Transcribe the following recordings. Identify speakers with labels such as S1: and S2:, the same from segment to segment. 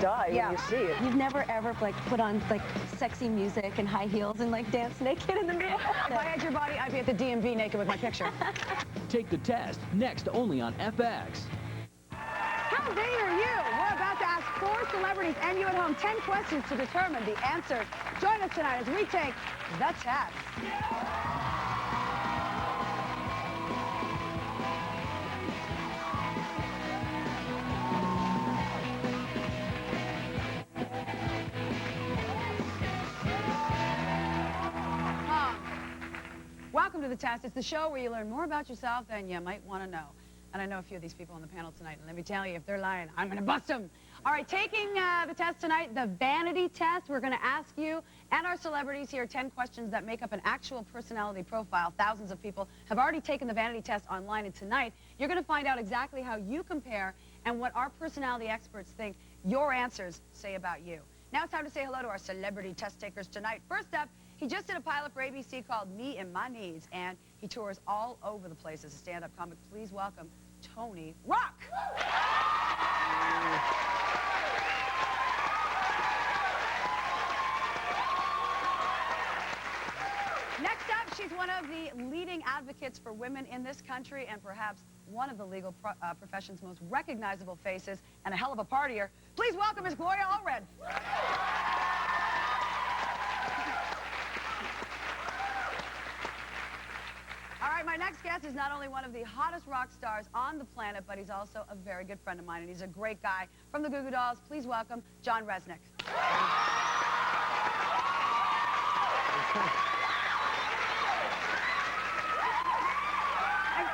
S1: die when you see it.
S2: You've never ever like put on like sexy music and high heels and like dance naked in the mirror.
S3: If I had your body, I'd be at the DMV naked with my picture.
S4: Take the test next only on FX.
S3: How vain are you? We're about to ask 4 celebrities and you at home 10 questions to determine the answers. Join us tonight as we take the test. Welcome to the test. It's the show where you learn more about yourself than you might want to know. And I know a few of these people on the panel tonight, and let me tell you, if they're lying, I'm going to bust them. All right, taking the test tonight, the Vanity test. We're going to ask you and our celebrities here 10 questions that make up an actual personality profile. Thousands of people have already taken the Vanity test online, and tonight you're going to find out exactly how you compare and what our personality experts think your answers say about you. Now it's time to say hello to our celebrity test takers tonight. First up, he just did a pilot for ABC called Me and My Needs, and he tours all over the place as a stand-up comic. Please welcome Tony Rock. Next up, she's one of the leading advocates for women in this country and perhaps one of the legal profession's most recognizable faces and a hell of a partier. Please welcome Miss Gloria Allred. All right, my next guest is not only one of the hottest rock stars on the planet, but he's also a very good friend of mine, and he's a great guy. From the Goo Goo Dolls, please welcome John Rzeznik. And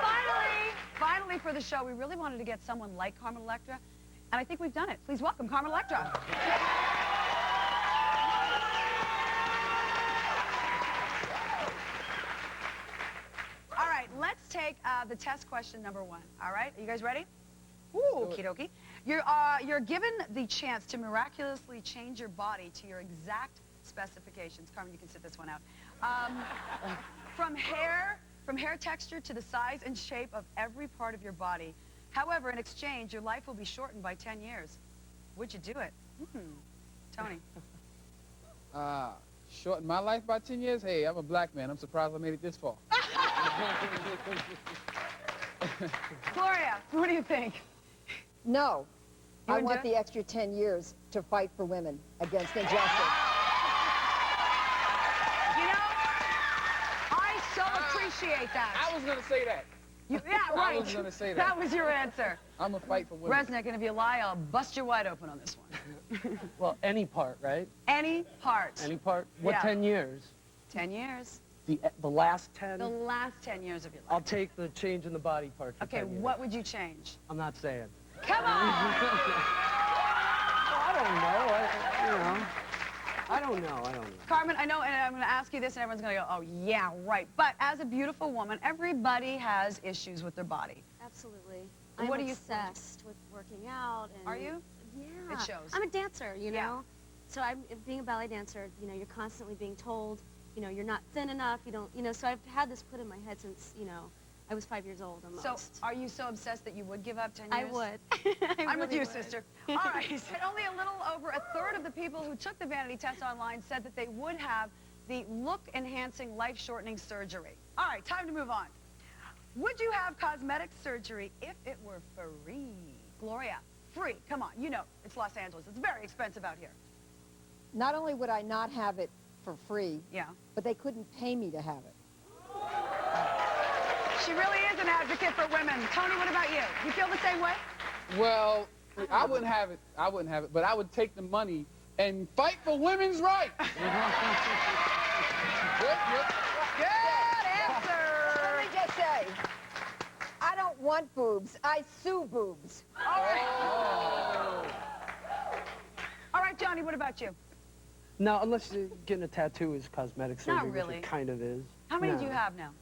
S3: finally for the show, we really wanted to get someone like Carmen Electra, and I think we've done it. Please welcome Carmen Electra. Let's take the test question number 1. All right, are you guys ready? Ooh, okie dokie. You're given the chance to miraculously change your body to your exact specifications. Carmen, you can sit this one out. From hair texture to the size and shape of every part of your body. However, in exchange, your life will be shortened by 10 years. Would you do it? Tony.
S5: Shorten my life by 10 years? Hey, I'm a black man. I'm surprised I made it this far.
S3: Gloria, what do you think?
S6: No. I want the extra 10 years to fight for women against injustice.
S3: You know, I so appreciate that.
S5: I was going to say that.
S3: Yeah, right.
S5: I was going to say that.
S3: That was your answer.
S5: I'm going to fight for women.
S3: Rzeznik, and if you lie, I'll bust you wide open on this one.
S1: Well, any part, right?
S3: Any part.
S1: Any part? What,
S3: Yeah.
S1: 10 years?
S3: 10 years.
S1: The last 10?
S3: The last 10 years of your life.
S1: I'll take the change in the body part for
S3: Okay,
S1: 10 years.
S3: what would you change?
S1: I'm not saying.
S3: Come on!
S1: I don't know. I don't know.
S3: Carmen, I know, and I'm going to ask you this, and everyone's going to go, oh, yeah, right. But as a beautiful woman, everybody has issues with their body.
S2: Absolutely.
S3: What
S2: I'm
S3: do you
S2: obsessed with working out. And
S3: Are you?
S2: Yeah.
S3: It shows.
S2: I'm a dancer, you know.
S3: Yeah.
S2: So being a ballet dancer, you know, you're constantly being told, you know, you're not thin enough, you don't, you know, so I've had this put in my head since, you know, I was 5 years old almost.
S3: So are you so obsessed that you would give up 10 years?
S2: I would.
S3: I'm with you,
S2: would.
S3: sister. All right. And only a little over a third of the people who took the Vanity test online said that they would have the look-enhancing, life-shortening surgery. All right, time to move on. Would you have cosmetic surgery if it were free? Gloria, free. Come on, you know, it's Los Angeles. It's very expensive out here.
S6: Not only would I not have it for free,
S3: Yeah.
S6: but they couldn't pay me to have it.
S3: She really is an advocate for women. Tony, what about you? You feel the same way?
S5: Well, I wouldn't have it, but I would take the money and fight for women's rights.
S3: Good answer.
S6: Let me just say, I don't want boobs. I sue boobs.
S3: All right. All right, Johnny, what about you?
S1: No, unless getting a tattoo is cosmetic surgery,
S3: Not really.
S1: which it kind of is.
S3: How many
S1: No.
S3: do you have now?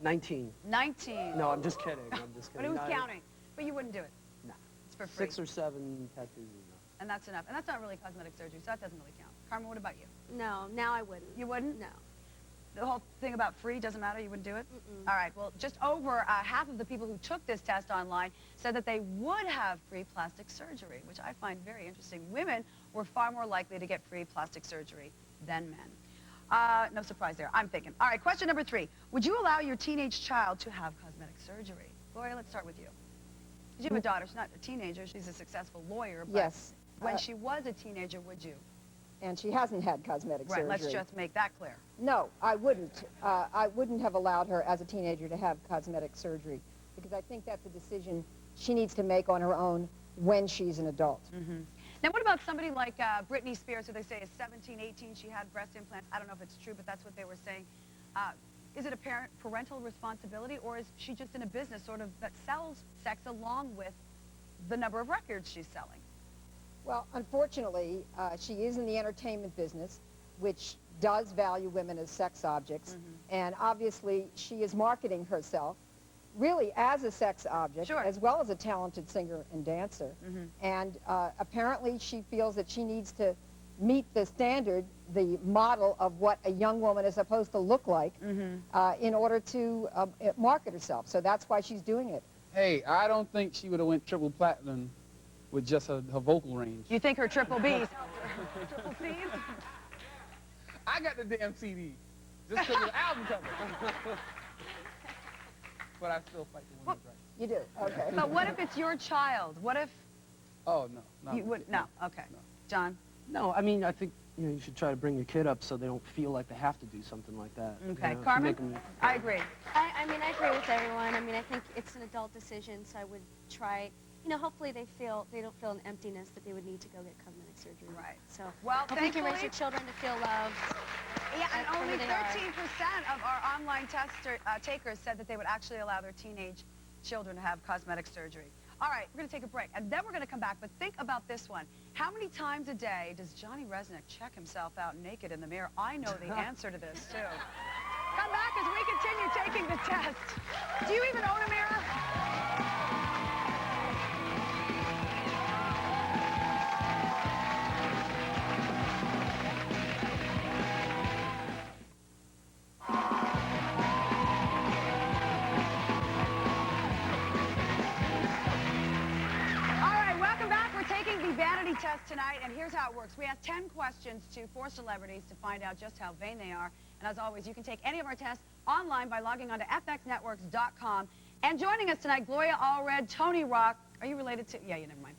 S1: 19.
S3: 19.
S1: No, I'm just kidding. I'm just
S3: But
S1: kidding.
S3: who's counting? But you wouldn't do it.
S1: No.
S3: It's for free.
S1: 6 or 7 tattoos is enough.
S3: And that's enough. And that's not really cosmetic surgery, so that doesn't really count. Carmen, what about you?
S2: No, now I wouldn't.
S3: You wouldn't?
S2: No.
S3: The whole thing about free doesn't matter? You wouldn't do it? All right. Well, just over half of the people who took this test online said that they would have free plastic surgery, which I find very interesting. Women were far more likely to get free plastic surgery than men. No surprise there, I'm thinking. All right, question number 3. Would you allow your teenage child to have cosmetic surgery? Gloria, let's start with you. You have a daughter. She's not a teenager. She's a successful lawyer. But
S6: Yes.
S3: when she was a teenager, would you?
S6: And she hasn't had cosmetic surgery.
S3: Right, let's just make that clear.
S6: No, I wouldn't. I wouldn't have allowed her as a teenager to have cosmetic surgery because I think that's a decision she needs to make on her own when she's an adult.
S3: Now, what about somebody like Britney Spears, who they say is 17, 18, she had breast implants? I don't know if it's true, but that's what they were saying. Is it a parental responsibility, or is she just in a business sort of that sells sex along with the number of records she's selling?
S6: Well, unfortunately, she is in the entertainment business, which does value women as sex objects, and obviously she is marketing herself really as a sex object, as well as a talented singer and dancer. And apparently she feels that she needs to meet the standard, the model of what a young woman is supposed to look like in order to market herself. So that's why she's doing it.
S5: Hey, I don't think she would have went triple platinum with just her vocal range.
S3: You think her triple B's? Triple C's?
S5: I got the damn CD just because of the album cover. But I still fight the women's rights.
S6: You do? Okay.
S3: But what if it's your child? What if...
S5: Oh, no.
S3: You would, no, okay.
S5: No.
S3: John?
S1: No, I mean, I think you should try to bring your kid up so they don't feel like they have to do something like that.
S3: Okay,
S1: You know,
S3: Carmen?
S1: make 'em-
S3: I agree.
S2: I mean, I agree with everyone. I mean, I think it's an adult decision, so I would try, hopefully they don't feel an emptiness that they would need to go get cosmetic surgery.
S3: Right.
S2: So,
S3: Well,
S2: hopefully you can raise
S3: thankfully-
S2: your children to feel loved.
S3: Yeah, and
S2: for who
S3: only
S2: they are.
S3: 13% of our online test takers said that they would actually allow their teenage children to have cosmetic surgery. All right, we're going to take a break, and then we're going to come back. But think about this one. How many times a day does Johnny Rzeznik check himself out naked in the mirror? I know the answer to this, too. Come back as we continue taking the test. Do you even own a mirror? Vanity test tonight, and here's how it works. We ask 10 questions to 4 celebrities to find out just how vain they are. And as always, you can take any of our tests online by logging on to fxnetworks.com. And joining us tonight, Gloria Allred, Tony Rock. Are you related to? Yeah, you never mind.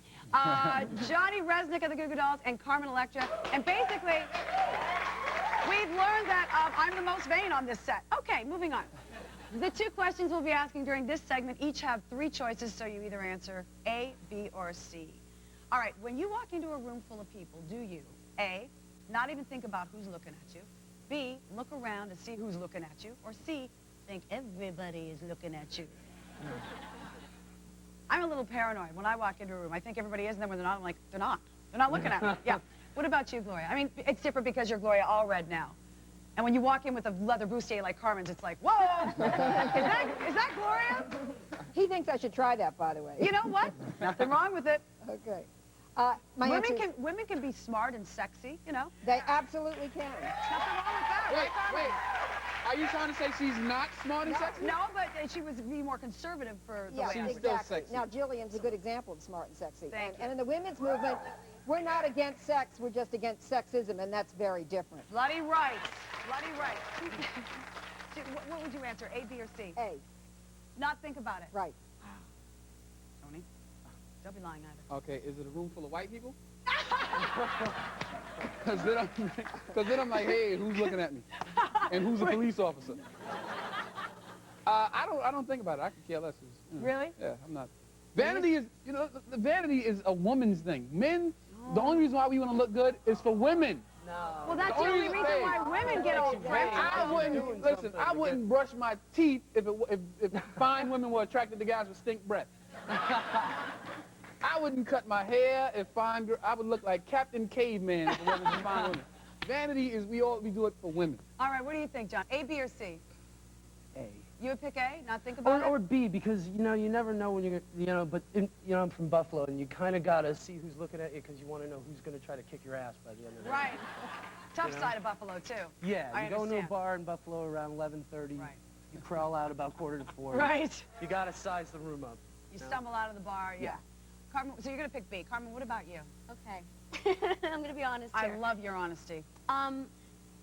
S3: Johnny Rzeznik of the Goo Goo Dolls and Carmen Electra. And basically, we've learned that I'm the most vain on this set. Okay, moving on. The 2 questions we'll be asking during this segment each have 3 choices, so you either answer A, B, or C. All right, when you walk into a room full of people, do you, A, not even think about who's looking at you, B, look around and see who's looking at you, or C, think everybody is looking at you? I'm a little paranoid when I walk into a room. I think everybody is, and then when they're not, I'm like, they're not. They're not looking at me. Yeah. What about you, Gloria? I mean, it's different because you're Gloria Allred now. And when you walk in with a leather bustier like Carmen's, it's like, whoa! is that Gloria?
S6: He thinks I should try that, by the way.
S3: You know what? Nothing wrong with it.
S6: Okay.
S3: Women can be smart and sexy, you know.
S6: They absolutely can.
S3: Nothing wrong with that.
S5: Wait,
S3: right, Carmen?
S5: wait. Are you trying to say she's not smart and sexy?
S3: No, but she was being more conservative for the
S6: Yeah,
S3: way
S5: She's
S3: I
S5: still
S6: exactly.
S5: sexy.
S6: Now, Jillian's a good example of smart and sexy.
S3: Thank you.
S6: And in the women's movement, we're not against sex, we're just against sexism, and that's very different.
S3: Bloody right. Bloody right. What would you answer, A, B, or C?
S6: A,
S3: Not think about it.
S6: right.
S3: Tony, don't be lying either.
S5: Okay, is it a room full of white people? Because then I'm like, hey, who's looking at me? And who's a police officer? I don't think about it. I could care less.
S3: Really?
S5: Yeah, I'm not. Vanity is, the vanity is a woman's thing. Men, the only reason why we want to look good is for women.
S3: Well, that's the only reason why women get all ripped.
S5: I wouldn't brush my teeth if fine women were attracted to guys with stink breath. I wouldn't cut my hair if I would look like Captain Caveman if it wasn't for fine women. Vanity is we do it for women.
S3: All right, what do you think, John? A, B, or C?
S1: A.
S3: You would pick A, not think about
S1: Or
S3: it?
S1: B, because, you never know when you're, but, I'm from Buffalo, and you kind of got to see who's looking at you because you want to know who's going to try to kick your ass by the end of the day.
S3: Right. tough
S1: know?
S3: side of Buffalo, too.
S1: Yeah,
S3: I
S1: you go into a
S3: understand.
S1: bar in Buffalo around 11:30.
S3: Right.
S1: You crawl out about 3:45.
S3: Right.
S1: You gotta size the room up.
S3: You
S1: No.
S3: stumble out of the bar, yeah.
S1: Yeah.
S3: Carmen, so you're going to pick B. Carmen, what about you?
S2: Okay. I'm gonna be honest
S3: I
S2: here.
S3: love your honesty.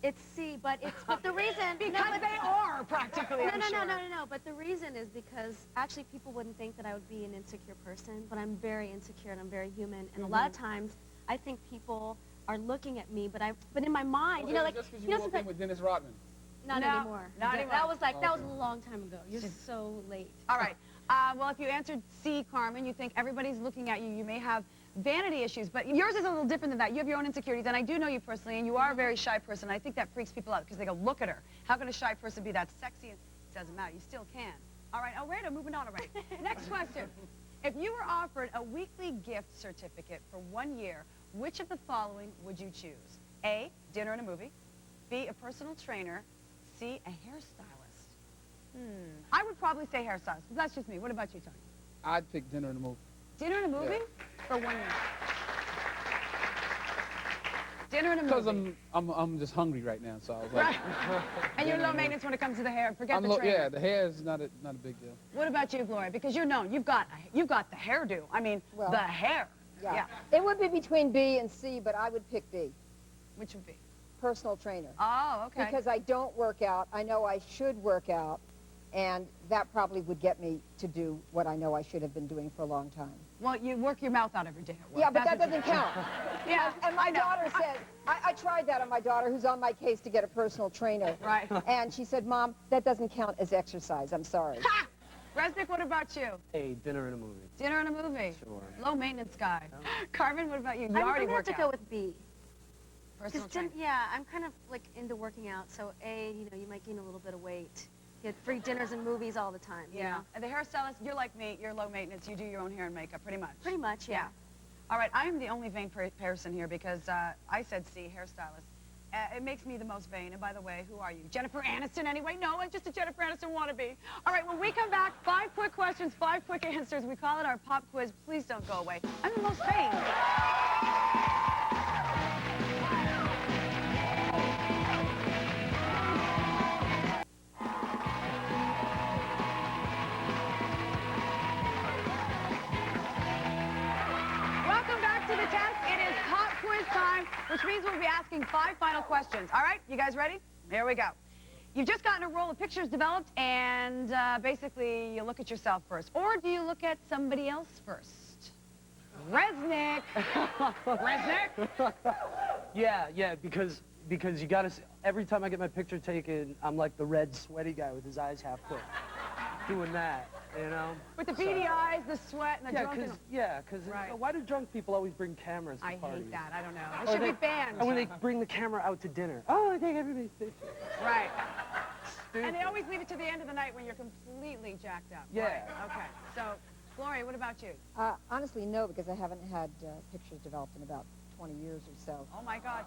S2: It's C, but the reason
S3: Because
S2: no, but,
S3: they are practically,
S2: no,
S3: I'm
S2: no,
S3: sure.
S2: no. But the reason is because actually people wouldn't think that I would be an insecure person, but I'm very insecure and I'm very human. And a lot of times, I think people are looking at me, but in my mind, you know, like
S5: just because
S2: you
S5: you
S2: know,
S5: walked in
S2: sometimes
S5: with Dennis Rodman.
S2: not
S3: No,
S2: anymore.
S3: not
S2: That
S3: anymore.
S2: was like that was a long time ago. You're so late.
S3: All right. Well, if you answered C, Carmen, you think everybody's looking at you. You may have vanity issues, but yours is a little different than that. You have your own insecurities, and I do know you personally, and you are a very shy person. I think that freaks people out because they go, look at her. How can a shy person be that sexy? And it doesn't matter. You still can. All right, Alredo, moving on already. Next question. If you were offered a weekly gift certificate for 1 year, which of the following would you choose? A, dinner and a movie. B, a personal trainer. C, a hairstylist. I would probably say hairstylist, but that's just me. What about you, Tony?
S5: I'd pick dinner in the movie.
S3: Dinner and a movie?
S5: Yeah.
S3: For 1 year. Dinner and a
S5: Because
S3: movie.
S5: I'm just hungry right now, so I was like.
S3: Right. And you're low maintenance when it comes to the hair. Forget the trainer.
S5: Yeah, the hair is not a big deal.
S3: What about you, Gloria? Because you're known. You've got the hairdo. I mean,
S6: Well,
S3: the hair.
S6: Yeah. It would be between B and C, but I would pick B,
S3: Which would be?
S6: personal trainer.
S3: Oh, okay.
S6: Because I don't work out. I know I should work out, and that probably would get me to do what I know I should have been doing for a long time.
S3: Well, you work your mouth out every day at work.
S6: Yeah, but
S3: That's
S6: that
S3: what
S6: doesn't count.
S3: Yeah,
S6: And my
S3: I know.
S6: daughter said, I tried that on my daughter, who's on my case to get a personal trainer.
S3: Right.
S6: And she said, Mom, that doesn't count as exercise. I'm sorry.
S3: Ha! Resnick, what about you?
S1: Hey, dinner and a movie.
S3: Dinner and a movie.
S1: Sure.
S3: Low maintenance guy. Carmen, what about you? You
S2: I'm
S3: already
S2: gonna have
S3: work
S2: to go
S3: out.
S2: with B.
S3: Personal
S2: 'Cause
S3: trainer.
S2: yeah, I'm kind of like into working out. So A, you know, you might gain a little bit of weight. Get free dinners and movies all the time. You
S3: Yeah.
S2: know?
S3: And the hairstylist, you're like me. You're low maintenance. You do your own hair and makeup, pretty much.
S2: Pretty much, yeah.
S3: All right, I'm the only vain person here because I said C, hairstylist. It makes me the most vain. And by the way, who are you? Jennifer Aniston anyway? No, I'm just a Jennifer Aniston wannabe. All right, when we come back, 5 quick questions, 5 quick answers. We call it our pop quiz. Please don't go away. I'm the most vain. Welcome back to the test. It is pop quiz time, which means we'll be asking 5 final questions. All right, you guys ready? Here we go. You've just gotten a roll of pictures developed, and basically you look at yourself first. Or do you look at somebody else first? Resnick. Resnick?
S1: Yeah, because you gotta. Every time I get my picture taken, I'm like the red sweaty guy with his eyes half closed, doing that, you know.
S3: With the beady eyes, the sweat, and the drunken...
S1: Because
S3: Right.
S1: why do drunk people always bring cameras to
S3: I
S1: parties?
S3: hate that. I don't know.
S1: Or
S3: It should
S1: they-
S3: be banned.
S1: And when they bring the camera out to dinner, oh, I take everybody's picture.
S3: Right.
S1: Stupid.
S3: And they always leave it to the end of the night when you're completely jacked up.
S1: Yeah.
S3: Right. Okay. So, Gloria, what about you?
S6: Honestly, no, because I haven't had pictures developed in about 20 years or so.
S3: Oh, my God.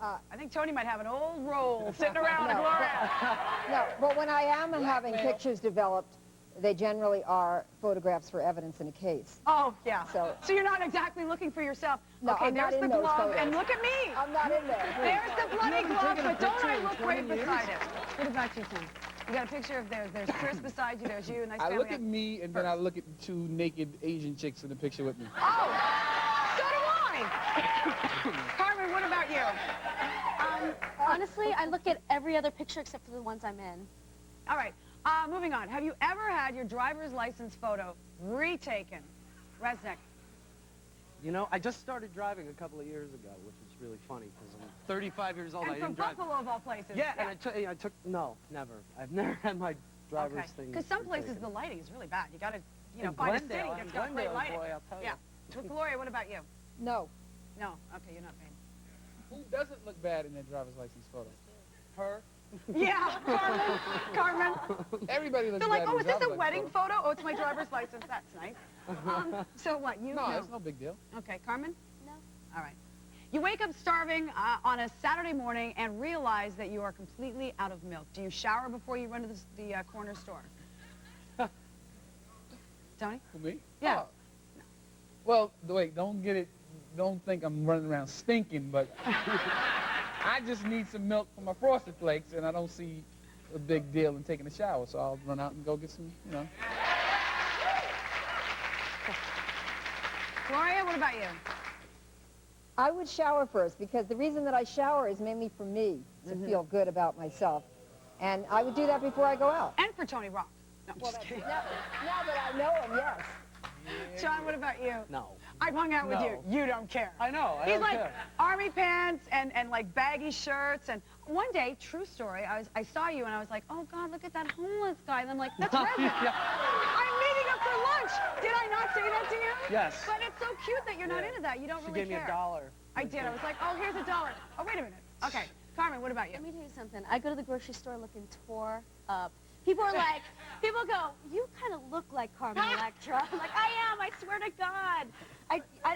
S6: Uh,
S3: I think Tony might have an old roll sitting around,
S6: No,
S3: Gloria.
S6: No, but when I am having pictures developed, they generally are photographs for evidence in a case.
S3: Oh, yeah.
S6: So-
S3: you're not exactly looking for yourself.
S6: No,
S3: okay,
S6: I'm not
S3: there's the
S6: in those
S3: glove,
S6: photos.
S3: and look at me.
S6: I'm not in there.
S3: There's the bloody
S1: haven't
S3: glove,
S1: taken a
S3: but don't
S1: picture
S3: I
S1: in
S3: look
S1: 20
S3: great
S1: years?
S3: beside it? What about you, Tim? You got a picture of there's Chris beside you, there's you, nice
S5: I
S3: family.
S5: look at me, and then I look at the 2 naked Asian chicks in the picture with me.
S3: Oh, so do I. Carmen, what about you?
S2: Honestly, I look at every other picture except for the ones I'm in.
S3: All right, moving on. Have you ever had your driver's license photo retaken? Resnick.
S1: You know, I just started driving a couple of years ago, which is really funny because I'm 35 years old. I
S3: And from
S1: didn't drive.
S3: Buffalo, of all places.
S1: Yeah, and I took, no, never. I've never had my driver's
S3: Okay.
S1: thing.
S3: Because some places
S1: retaken.
S3: the lighting is really bad. You got to, you know,
S1: In
S3: find a city
S1: Glendale,
S3: that's
S1: in
S3: got great
S1: Glendale,
S3: lighting.
S1: boy, I'll tell
S3: Yeah.
S1: you.
S3: Gloria, what about you?
S6: No.
S3: No. Okay, you're not vain.
S5: Who doesn't look bad in their driver's license photo? Her.
S3: Yeah, Carmen.
S5: Everybody looks
S3: They're
S5: bad
S3: like,
S5: in
S3: oh,
S5: a
S3: is this a
S5: driver's
S3: wedding
S5: license photo.
S3: photo? Oh, it's my driver's license. That's nice. So what, you?
S5: No, it's no big deal.
S3: Okay, Carmen?
S2: No.
S3: All right. You wake up starving on a Saturday morning and realize that you are completely out of milk. Do you shower before you run to the corner store? Tony?
S5: For me?
S3: Yeah.
S5: Oh. Well, wait, don't think I'm running around stinking, but I just need some milk for my Frosted Flakes, and I don't see a big deal in taking a shower, so I'll run out and go get some, you know.
S3: Gloria, what about you?
S6: I would shower first because the reason that I shower is mainly for me to feel good about myself. And I would do that before I go out.
S3: And for Tony Rock. No,
S6: Well,
S3: just kidding.
S6: now that I know him, yes.
S3: John, what about you?
S1: No.
S3: I've hung out with you. You don't care.
S1: I know. I
S3: He's
S1: don't
S3: like
S1: care.
S3: army pants and like baggy shirts. And one day, true story, I saw you and I was like, oh God, look at that homeless guy. And I'm like, that's Rzeznik.
S1: Yeah.
S3: I'm meeting up for lunch. Did I not say that to you?
S1: Yes.
S3: But it's so cute that you're not
S1: Yeah.
S3: into that. You don't
S1: She
S3: really
S1: gave me
S3: care.
S1: $1.
S3: I did. I was like, oh, here's $1. Oh, wait a minute. Okay. Carmen, what about you?
S2: Let me tell you something. I go to the grocery store looking tore up. People are like, people go, you kind of look like Carmen Electra. I'm like, I am, I swear to God.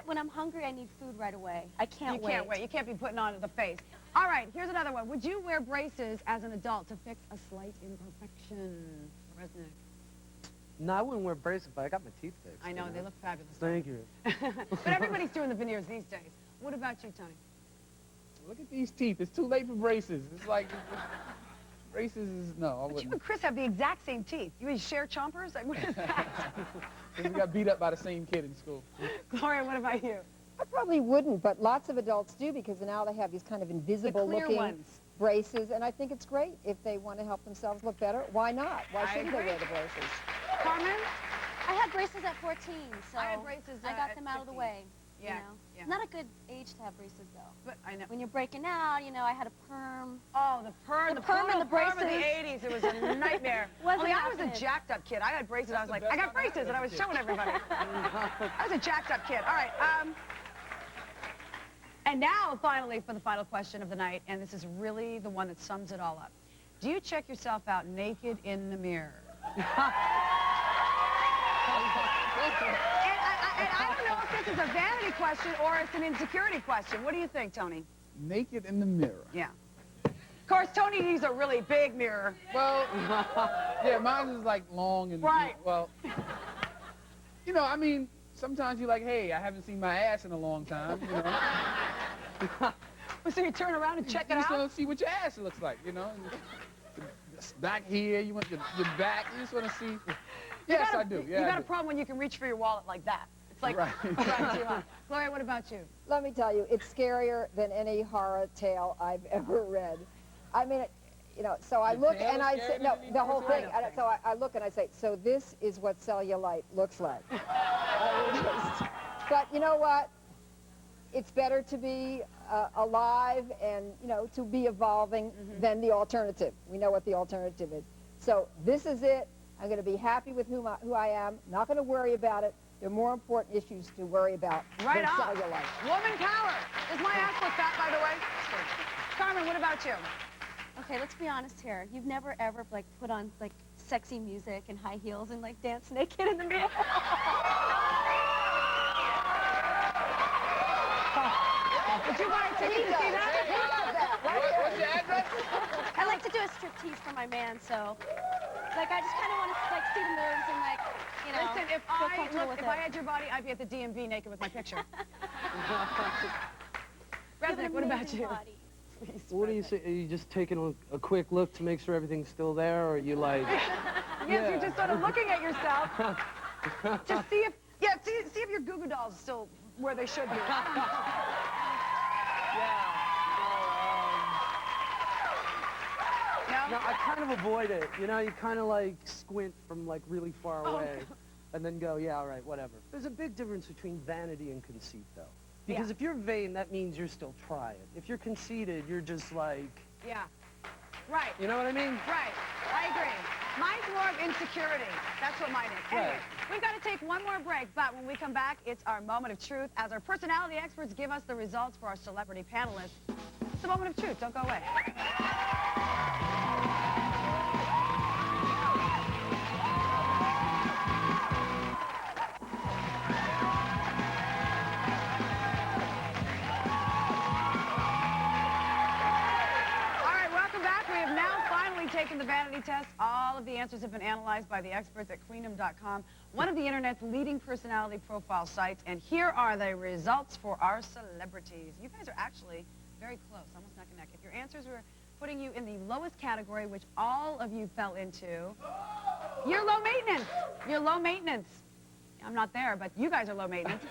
S2: When I'm hungry, I need food right away. I can't wait.
S3: You can't wait. You can't be putting on the face. All right, here's another one. Would you wear braces as an adult to fix a slight imperfection? Rzeznik.
S1: No, I wouldn't wear braces, but I got my teeth fixed.
S3: I know, they look fabulous.
S1: Thank you.
S3: But everybody's doing the veneers these days. What about you, Tony?
S5: Look at these teeth. It's too late for braces. It's like, braces is, no, I
S3: But you
S5: wouldn't.
S3: and Chris have the exact same teeth. You share chompers? Like, what is that?
S5: We got beat up by the same kid in school.
S3: Gloria, what about you?
S6: I probably wouldn't, but lots of adults do because now they have these kind of
S3: The
S6: invisible
S3: clear
S6: looking
S3: ones.
S6: braces, and I think it's great if they want to help themselves look better. Why not? Why
S3: I
S6: shouldn't they
S3: agree.
S6: wear the braces?
S3: Carmen?
S2: I had braces at 14, so
S3: I had braces,
S2: I got
S3: at
S2: them out of the
S3: 15.
S2: way.
S3: Yeah,
S2: You know?
S3: yeah.
S2: Not a good age to have braces, though.
S3: But I know.
S2: When you're breaking out, you know, I had a perm.
S3: Oh, the perm,
S2: The perm and the
S3: perm of the
S2: braces.
S3: 80s. It was a nightmare.
S2: Wasn't
S3: Only I was a
S2: happening.
S3: jacked up kid. I had braces. I was
S5: the
S3: like,
S5: best
S3: I got
S5: time I had
S3: braces, and I was
S5: as a kid.
S3: showing everybody. I was a jacked up kid. All right. And now, finally, for the final question of the night, and this is really the one that sums it all up. Do you check yourself out naked in the mirror? And I don't know if this is a vanity question or it's an insecurity question. What do you think, Tony?
S5: Naked in the mirror.
S3: Yeah. Of course, Tony needs a really big mirror.
S5: Well, yeah, mine is like long and,
S3: Right.
S5: well, you know, I mean, sometimes you're like, hey, I haven't seen my ass in a long time, you know.
S3: So you turn around and check it
S5: You just
S3: out?
S5: want to see what your ass looks like, you know. Back here, you want your back, you just want to see. Yes, I do. Yeah,
S3: You
S5: I
S3: got a
S5: do.
S3: problem when you can reach for your wallet like that. It's like,
S5: Right.
S3: drives you on. Gloria, what about you?
S6: Let me tell you, it's scarier than any horror tale I've ever read. I mean, you know, so I
S5: The
S6: look
S5: tail
S6: and
S5: is
S6: I say,
S5: scarier
S6: no,
S5: than any
S6: the whole
S5: horror
S6: thing.
S3: tale?
S6: And so I look and I say, so this is what cellulite looks like. But you know what? It's better to be alive and, you know, to be evolving than the alternative. We know what the alternative is. So this is it. I'm going to be happy with who I am. Not going to worry about it. There are more important issues to worry about
S3: Right
S6: than
S3: on.
S6: cellulite.
S3: Woman power. Is my ass look fat, by the way? Carmen, what about you?
S2: Okay, let's be honest here. You've never ever like put on like sexy music and high heels and like dance naked in the mirror.
S3: Would you buy a ticket to see that?
S5: What's your address?
S2: I like to do a striptease for my man, so like I just kind of want to like see the moves and like you know
S3: Listen, if
S2: feel comfortable with
S3: if
S2: it.
S3: I had your body, I'd be at the DMV naked with my picture.
S2: You have an
S3: Resnick, what about
S2: amazing
S3: you?
S2: body.
S3: Please,
S1: What do you
S3: Resnick.
S1: say? Are you just taking a quick look to make sure everything's still there, or are you like?
S3: Yes, you're just sort of looking at yourself to see if, see if your Goo Goo Dolls still where they should be.
S1: No, I kind of avoid it. You know, you kind of like squint from like really far
S3: Oh,
S1: away, and then go, yeah, all right, whatever. There's a big difference between vanity and conceit, though. Because
S3: Yeah.
S1: if you're vain, that means you're still trying. If you're conceited, you're just like,
S3: Yeah. Right.
S1: you know what I mean?
S3: Right. I agree. Mine's more of insecurity. That's what mine is. Anyway,
S1: Right.
S3: we've got to take one more break, but when we come back, it's our moment of truth as our personality experts give us the results for our celebrity panelists. It's the moment of truth. Don't go away. All right, welcome back. We have now finally taken the vanity test. All of the answers have been analyzed by the experts at queendom.com, one of the internet's leading personality profile sites. And here are the results for our celebrities. You guys are actually very close, almost neck and neck. If your answers were putting you in the lowest category, which all of you fell into, you're low maintenance. You're low maintenance. I'm not there, but you guys are low maintenance.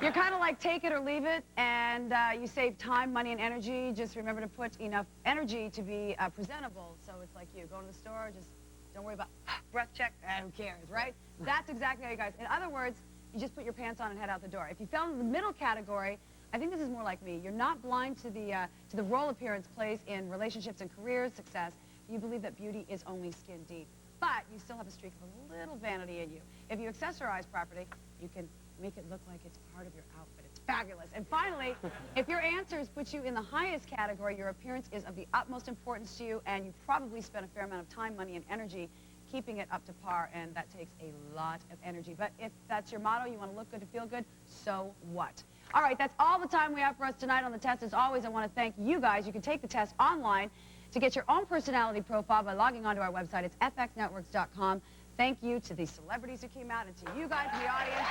S3: You're kind of like take it or leave it, and you save time, money, and energy. Just remember to put enough energy to be presentable. So it's like you go to the store, just don't worry about breath check. Who cares, right? That's exactly how you guys. In other words, you just put your pants on and head out the door. If you fell in the middle category, I think this is more like me. You're not blind to the role appearance plays in relationships and career success. You believe that beauty is only skin deep, but you still have a streak of a little vanity in you. If you accessorize properly, you can make it look like it's part of your outfit. It's fabulous. And finally, if your answers put you in the highest category, your appearance is of the utmost importance to you, and you probably spent a fair amount of time, money, and energy keeping it up to par, and that takes a lot of energy. But if that's your motto, you want to look good to feel good, so what? All right, that's all the time we have for us tonight on the test. As always, I want to thank you guys. You can take the test online to get your own personality profile by logging onto our website. It's fxnetworks.com. Thank you to the celebrities who came out and to you guys in the audience.